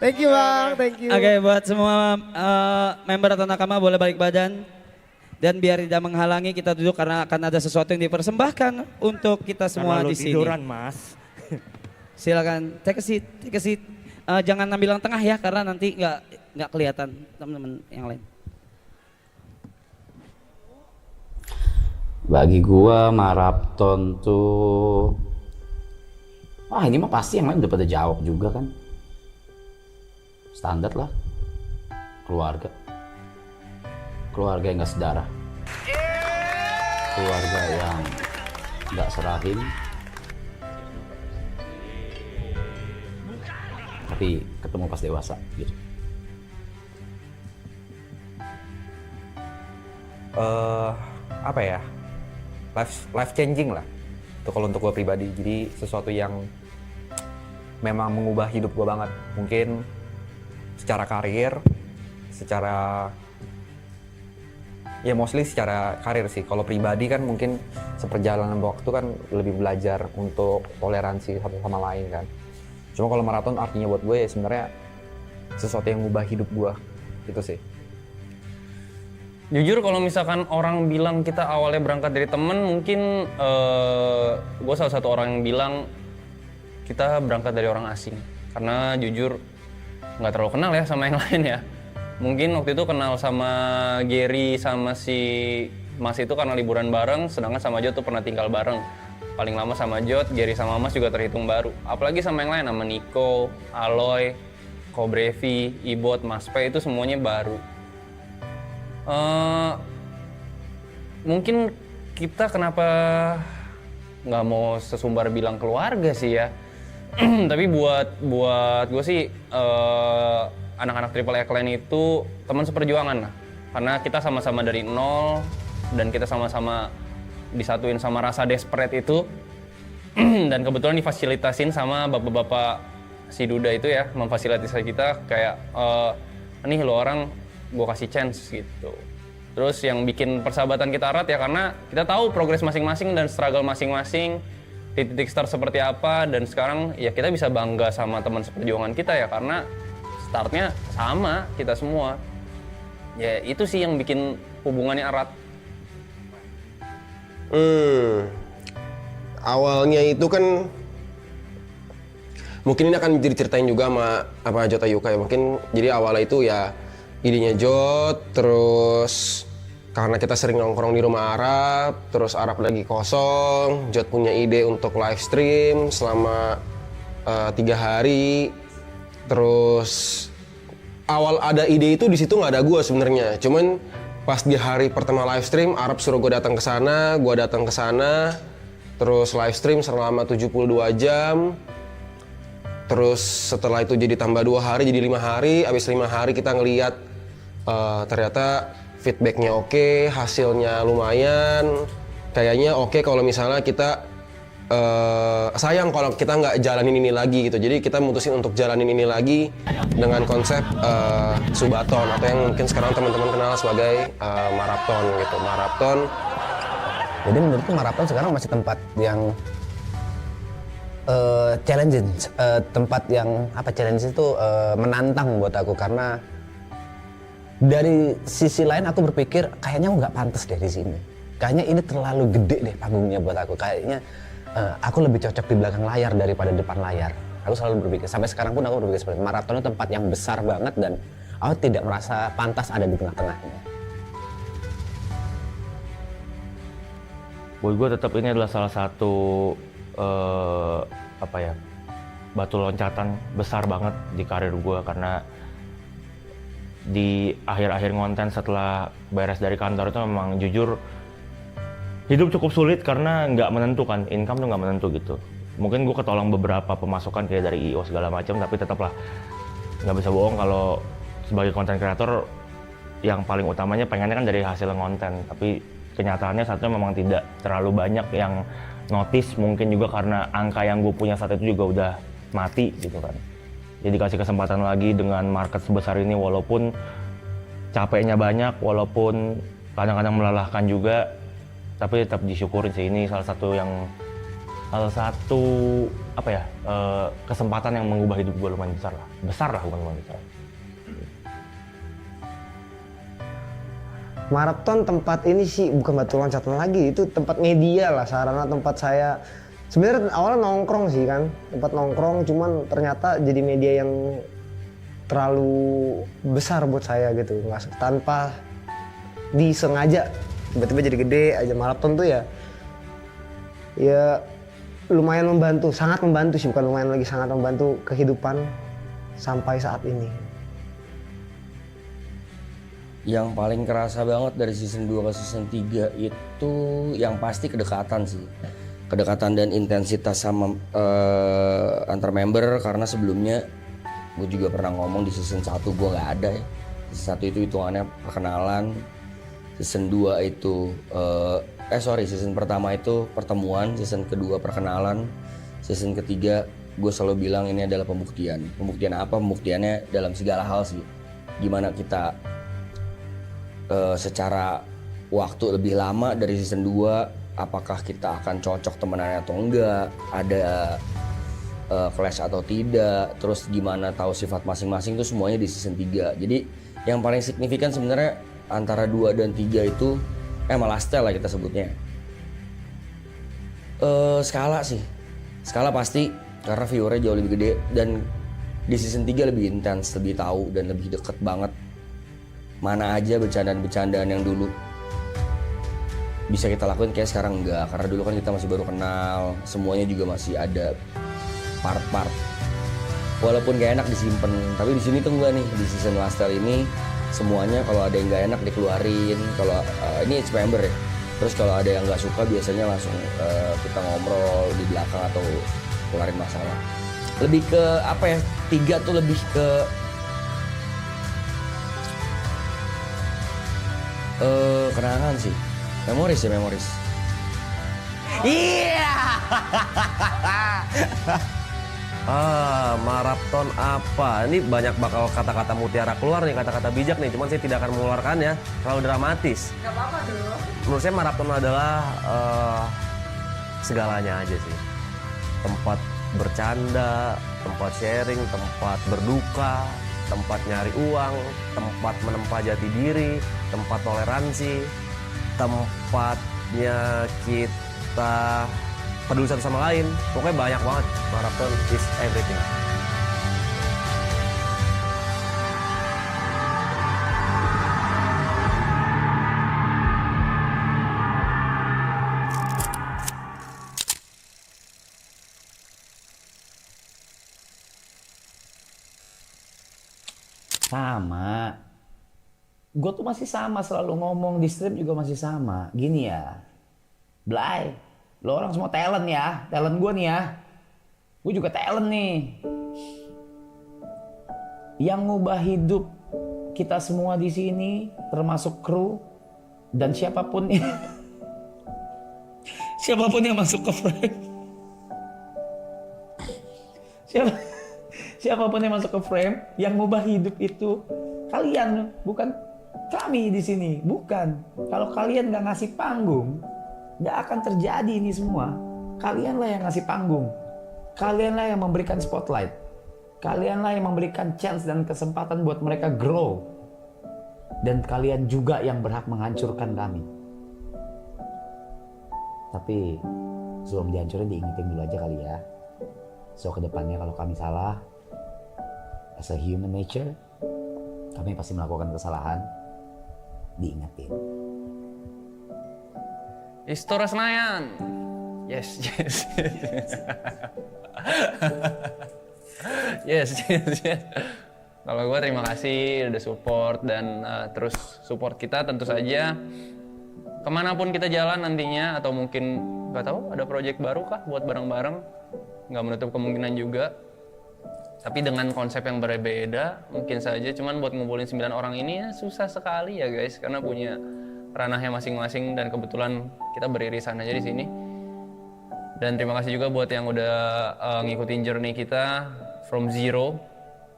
Thank you Bang, thank you. Oke, buat semua member atau nakama boleh balik badan. Dan biar tidak menghalangi kita duduk karena akan ada sesuatu yang dipersembahkan untuk kita semua di sini. Tiduran Mas. Silakan, take a seat, take a seat. Jangan ambil yang tengah ya karena nanti nggak kelihatan teman-teman yang lain. Bagi gua maraton tuh, wah ini mah pasti yang lain udah pada jawab juga kan. Standar lah, keluarga yang gak sedarah, keluarga yang gak serahim, tapi ketemu pas dewasa gitu. Apa ya, life changing lah itu kalau untuk gue pribadi. Jadi sesuatu yang memang mengubah hidup gue banget, mungkin secara karir, secara ya mostly secara karir sih. Kalau pribadi kan mungkin seperjalanan waktu kan lebih belajar untuk toleransi satu sama lain kan. Cuma kalau maraton artinya buat gue ya sebenarnya sesuatu yang mengubah hidup gue, itu sih. Jujur kalau misalkan orang bilang kita awalnya berangkat dari temen, mungkin gue salah satu orang yang bilang kita berangkat dari orang asing. Karena jujur nggak terlalu kenal ya sama yang lain ya. Mungkin waktu itu kenal sama Gary sama si Mas itu karena liburan bareng, sedangkan sama Jod tuh pernah tinggal bareng. Paling lama sama Jod, Gary sama Mas juga terhitung baru. Apalagi sama yang lain, sama Nico, Aloy, Kobrevi, Ibot, Mas P itu semuanya baru. Mungkin kita kenapa nggak mau sesumbar bilang keluarga sih ya. Tapi buat gue sih anak-anak Triple A Clan itu teman seperjuangan lah. Karena kita sama-sama dari nol dan kita sama-sama disatuin sama rasa desperate itu. Dan kebetulan difasilitasin sama bapak-bapak si Duda itu ya, memfasilitasi kita kayak nih lo orang gue kasih chance gitu. Terus yang bikin persahabatan kita erat ya karena kita tahu progres masing-masing dan struggle masing-masing, titik start seperti apa, dan sekarang ya kita bisa bangga sama teman seperjuangan kita ya karena startnya sama kita semua. Ya itu sih yang bikin hubungannya erat. Awalnya itu kan mungkin ini akan diceritain juga sama apa Jota Yuka ya. Mungkin jadi awalnya itu ya idenya Jot, terus karena kita sering nongkrong di rumah Arab, terus Arab lagi kosong, Jot punya ide untuk live stream selama 3 hari. Terus awal ada ide itu di situ nggak ada gue sebenarnya, cuman pas di hari pertama live stream Arab suruh gue datang ke sana, gue datang ke sana, terus live stream selama 72 jam. Terus setelah itu jadi tambah 2 hari jadi 5 hari, abis 5 hari kita ngeliat ternyata feedbacknya oke, hasilnya lumayan, kayaknya oke kalau misalnya kita sayang kalau kita nggak jalanin ini lagi gitu. Jadi kita mutusin untuk jalanin ini lagi dengan konsep Subaton atau yang mungkin sekarang teman-teman kenal sebagai maraton gitu, maraton. Jadi menurutku maraton sekarang masih tempat yang challenging, tempat yang apa challenge itu menantang buat aku karena dari sisi lain aku berpikir kayaknya aku nggak pantas deh di sini. Kayaknya ini terlalu gede deh panggungnya buat aku. Kayaknya aku lebih cocok di belakang layar daripada depan layar. Aku selalu berpikir, sampai sekarang pun aku berpikir seperti itu. Maraton itu tempat yang besar banget dan aku tidak merasa pantas ada di tengah-tengahnya. Buat gue tetap ini adalah salah satu batu loncatan besar banget di karir gue karena di akhir-akhir konten setelah beres dari kantor itu memang jujur hidup cukup sulit karena nggak menentu kan, income tuh nggak menentu gitu. Mungkin gue ketolong beberapa pemasukan kayak dari IO segala macam, tapi tetaplah nggak bisa bohong kalau sebagai konten kreator yang paling utamanya pengennya kan dari hasil konten, tapi kenyataannya saat itu memang tidak terlalu banyak yang notice, mungkin juga karena angka yang gue punya saat itu juga udah mati gitu kan. Jadi dikasih kesempatan lagi dengan market sebesar ini walaupun capeknya banyak, walaupun kadang-kadang melelahkan juga, tapi tetap disyukurin sih. Ini salah satu yang salah satu apa ya kesempatan yang mengubah hidup gue lumayan besar lah bukan lumayan besar. Maraton tempat ini sih bukan batu loncatan lagi, itu tempat media lah, sarana tempat saya. Sebenarnya awalnya nongkrong sih kan, tempat nongkrong, cuman ternyata jadi media yang terlalu besar buat saya gitu, nggak tanpa disengaja tiba-tiba jadi gede aja. Maraton tuh ya lumayan membantu, sangat membantu sih, bukan lumayan lagi, sangat membantu kehidupan sampai saat ini. Yang paling kerasa banget dari season 2 ke season 3 itu yang pasti kedekatan sih. Kedekatan dan intensitas sama antar member, karena sebelumnya gue juga pernah ngomong di season 1 gue nggak ada ya. Season 1 itu hitungannya perkenalan. Season 2 itu season pertama itu pertemuan, season kedua perkenalan, season ketiga gue selalu bilang ini adalah pembuktian. Pembuktian apa? Pembuktiannya dalam segala hal sih. Gimana kita secara waktu lebih lama dari season 2, apakah kita akan cocok temenannya atau enggak, ada clash atau tidak, terus gimana tahu sifat masing-masing, itu semuanya di season 3. Jadi yang paling signifikan sebenarnya antara 2 dan 3 itu last-tale lah kita sebutnya. Skala sih, skala pasti karena viewernya jauh lebih gede, dan di season 3 lebih intens, lebih tahu dan lebih deket banget. Mana aja bercandaan-bercandaan yang dulu bisa kita lakuin kayak sekarang enggak, karena dulu kan kita masih baru kenal, semuanya juga masih ada part-part walaupun gak enak disimpan. Tapi di sini tuh enggak nih, di season last-tale ini semuanya kalau ada yang gak enak dikeluarin. Kalau ini member ya, terus kalau ada yang gak suka biasanya langsung kita ngobrol di belakang atau keluarin masalah. Lebih ke apa ya, 3 tuh lebih ke kenangan sih, memoris. Iya. Maraton apa? Ini banyak bakal kata-kata mutiara keluar nih, kata-kata bijak nih. Cuman saya tidak akan mengeluarkannya, terlalu dramatis. Gak apa-apa dong. Menurut saya maraton adalah segalanya aja sih. Tempat bercanda, tempat sharing, tempat berduka, tempat nyari uang, tempat menempa jati diri, tempat toleransi, tempatnya kita peduli satu sama lain. Pokoknya banyak banget. Marathon is everything. Sama. Gue tuh masih sama, selalu ngomong di stream juga masih sama. Gini ya, Blay, lo orang semua talent ya, talent gue nih ya. Gue juga talent nih. Yang ngubah hidup kita semua di sini, termasuk kru dan siapapun siapapun yang masuk ke frame. Siapapun yang masuk ke frame, yang ngubah hidup itu kalian, bukan kami di sini, bukan. Kalau kalian nggak ngasih panggung, nggak akan terjadi ini semua. Kalianlah yang ngasih panggung, kalianlah yang memberikan spotlight, kalianlah yang memberikan chance dan kesempatan buat mereka grow, dan kalian juga yang berhak menghancurkan kami. Tapi sebelum dihancurin, diingetin dulu aja kali ya. So kedepannya kalau kami salah, as a human nature, kami pasti melakukan kesalahan, diingetin. Istora Senayan. Yes. yes. Kalau gue terima kasih udah support dan terus support kita tentu saja. Kemanapun kita jalan nantinya, atau mungkin nggak tahu ada project baru kah buat bareng-bareng, nggak menutup kemungkinan juga. Tapi dengan konsep yang berbeda mungkin saja, cuman buat ngumpulin 9 orang ini ya susah sekali ya guys, karena punya ranahnya masing-masing dan kebetulan kita beririsan aja di sini. Dan terima kasih juga buat yang udah ngikutin journey kita from zero.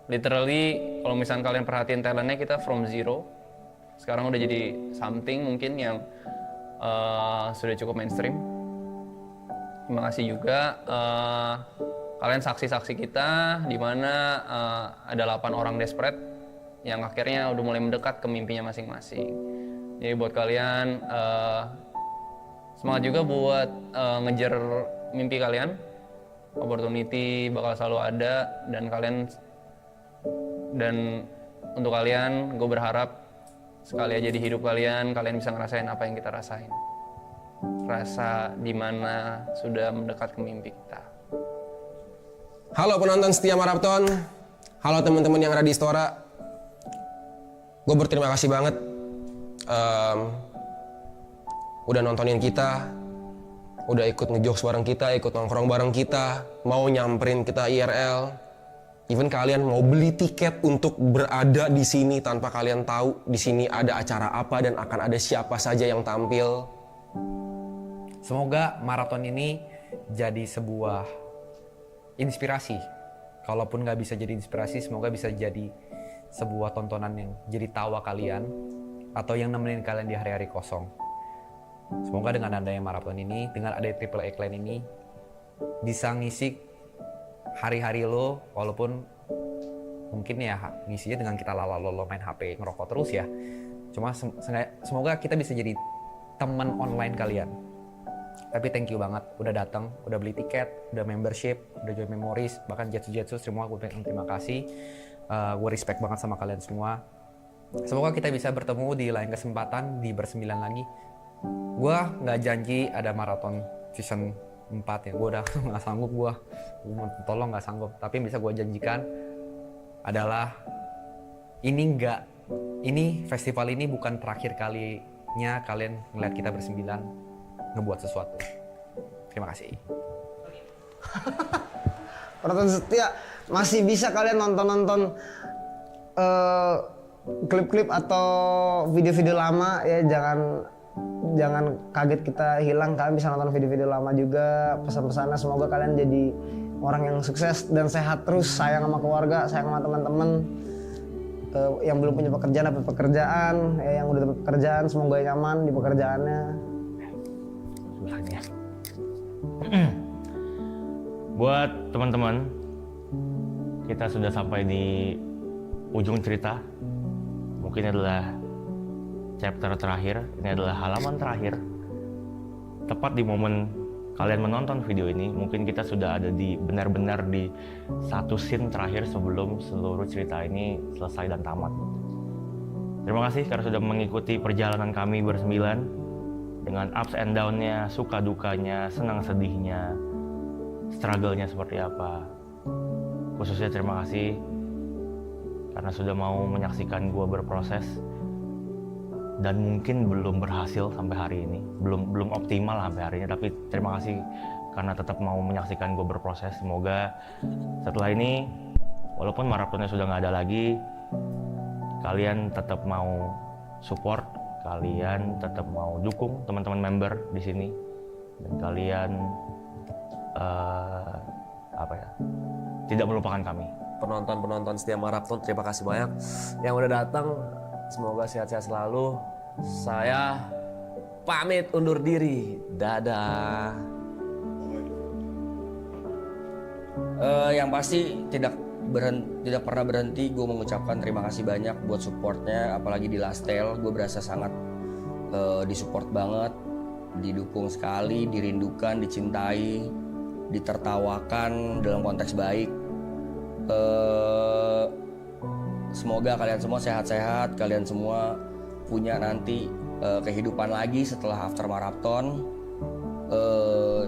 Literally kalau misalnya kalian perhatiin talentnya, kita from zero. Sekarang udah jadi something mungkin yang sudah cukup mainstream. terima kasih juga kalian saksi-saksi kita di mana ada 8 orang desperate yang akhirnya udah mulai mendekat ke mimpinya masing-masing. Jadi buat kalian semangat juga buat ngejar mimpi kalian. Opportunity bakal selalu ada dan untuk kalian gue berharap sekali aja di hidup kalian bisa ngerasain apa yang kita rasain. Rasa dimana sudah mendekat ke mimpi kita. Halo penonton setia Marathon, halo teman-teman yang ada di Istora. Gue berterima kasih banget udah nontonin kita, udah ikut ngejokes bareng kita, ikut nongkrong bareng kita, mau nyamperin kita IRL. Even kalian mau beli tiket untuk berada di sini tanpa kalian tahu di sini ada acara apa dan akan ada siapa saja yang tampil. Semoga maraton ini jadi sebuah inspirasi. Kalaupun nggak bisa jadi inspirasi, semoga bisa jadi sebuah tontonan yang jadi tawa kalian atau yang nemenin kalian di hari-hari kosong. Semoga dengan adanya maraton ini, dengan adanya Triple A Clan ini, bisa ngisi hari-hari lo, walaupun mungkin ya ngisinya dengan kita lala-lolo main HP, ngerokok terus ya. Cuma semoga kita bisa jadi teman online kalian. Tapi thank you banget udah datang, udah beli tiket, udah membership, udah join memories, bahkan Jetsu semua gue terima kasih. Gue respect banget sama kalian semua. Semoga kita bisa bertemu di lain kesempatan di bersembilan lagi. Gue nggak janji ada maraton season 4 ya, gue udah nggak sanggup, gue tolong nggak sanggup. Tapi yang bisa gue janjikan adalah ini festival ini bukan terakhir kalinya kalian ngeliat kita bersembilan ngebuat sesuatu. Terima kasih. Penonton setia, masih bisa kalian nonton klip-klip atau video-video lama ya, jangan kaget kita hilang. Kalian bisa nonton video-video lama juga. Pesan-pesannya semoga kalian jadi orang yang sukses dan sehat terus, sayang sama keluarga, sayang sama teman-teman. Yang belum punya pekerjaan dapat pekerjaan, yang udah dapat pekerjaan semoga nyaman di pekerjaannya. Buat teman-teman, kita sudah sampai di ujung cerita. Mungkin adalah chapter terakhir, ini adalah halaman terakhir. Tepat di momen kalian menonton video ini, mungkin kita sudah ada di benar-benar di satu scene terakhir sebelum seluruh cerita ini selesai dan tamat. Terima kasih karena sudah mengikuti perjalanan kami bersembilan dengan ups and down-nya, suka dukanya, senang sedihnya, struggle-nya seperti apa. Khususnya terima kasih karena sudah mau menyaksikan gue berproses dan mungkin belum berhasil sampai hari ini, belum optimal sampai hari ini, tapi terima kasih karena tetap mau menyaksikan gue berproses. Semoga setelah ini, walaupun maratonnya sudah nggak ada lagi, kalian tetap mau support, kalian tetap mau dukung teman-teman member di sini, dan kalian tidak melupakan kami. Penonton setia Marathon, terima kasih banyak yang udah datang. Semoga sehat-sehat selalu. Saya pamit undur diri. Dadah. Yang pasti tidak pernah berhenti gue mengucapkan terima kasih banyak buat supportnya, apalagi di Lastel. Gue berasa sangat disupport banget, didukung sekali, dirindukan, dicintai, ditertawakan dalam konteks baik. Semoga kalian semua sehat-sehat, kalian semua punya nanti kehidupan lagi setelah after marathon.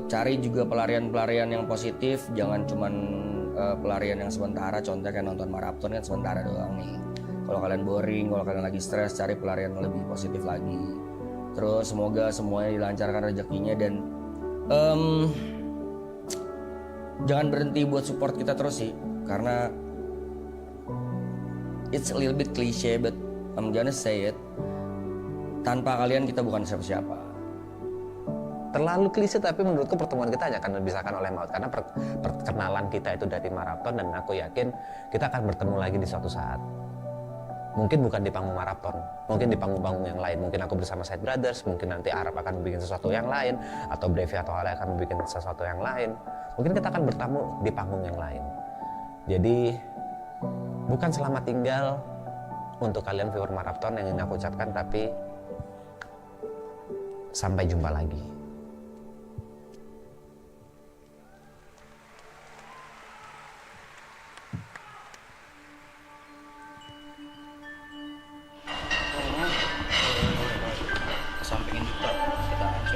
Cari juga pelarian-pelarian yang positif, jangan cuman pelarian yang sementara. Contohnya kayak nonton marathon kan sementara doang nih. Kalau kalian boring, kalau kalian lagi stres, cari pelarian yang lebih positif lagi. Terus semoga semuanya dilancarkan rezekinya dan jangan berhenti buat support kita terus sih, karena it's a little bit cliche but I'm gonna say it. Tanpa kalian kita bukan siapa-siapa. Terlalu klise, tapi menurutku pertemuan kita hanya akan dipisahkan oleh maut, karena perkenalan kita itu dari maraton, dan aku yakin kita akan bertemu lagi di suatu saat. mungkin bukan di panggung maraton, mungkin di panggung-panggung yang lain. Mungkin aku bersama Side Brothers, mungkin nanti Arab akan bikin sesuatu yang lain, atau Brevi atau Ale akan bikin sesuatu yang lain. Mungkin kita akan bertemu di panggung yang lain. Jadi bukan selamat tinggal untuk kalian viewer maraton yang ingin aku ucapkan, tapi sampai jumpa lagi. Sampingin juga kita akan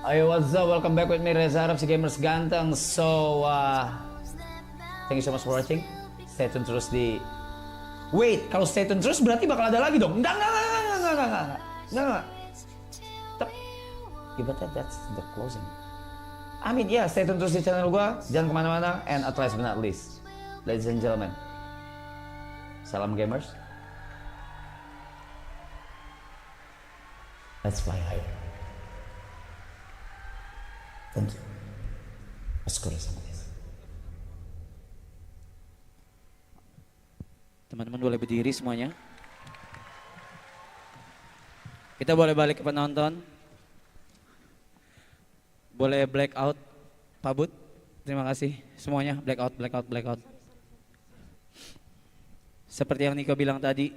Ayo, what's up? Welcome back with me, Reza Arab, si gamers ganteng. So, thank you so much for watching. Stay tune terus di... Wait, kalau stay tune terus berarti bakal ada lagi dong? Enggak. Yeah, but that's the closing. I mean, yeah, stay tune terus di channel gua. Jangan kemana-mana. And at last but not least, ladies and gentlemen, salam gamers. Let's fly higher. Thank you. Teman-teman boleh berdiri semuanya. Kita boleh balik ke penonton. Boleh black out, Pak Bud. Terima kasih semuanya, black out. Seperti yang Niko bilang tadi,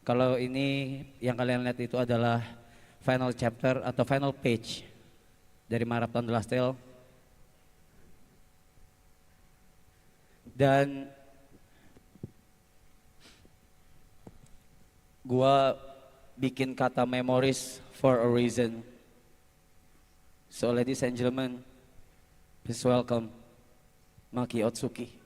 kalau ini yang kalian lihat itu adalah final chapter atau final page dari Marathon The Last Tale. Dan gua bikin kata memories for a reason. So ladies and gentlemen, please welcome Maki Otsuki.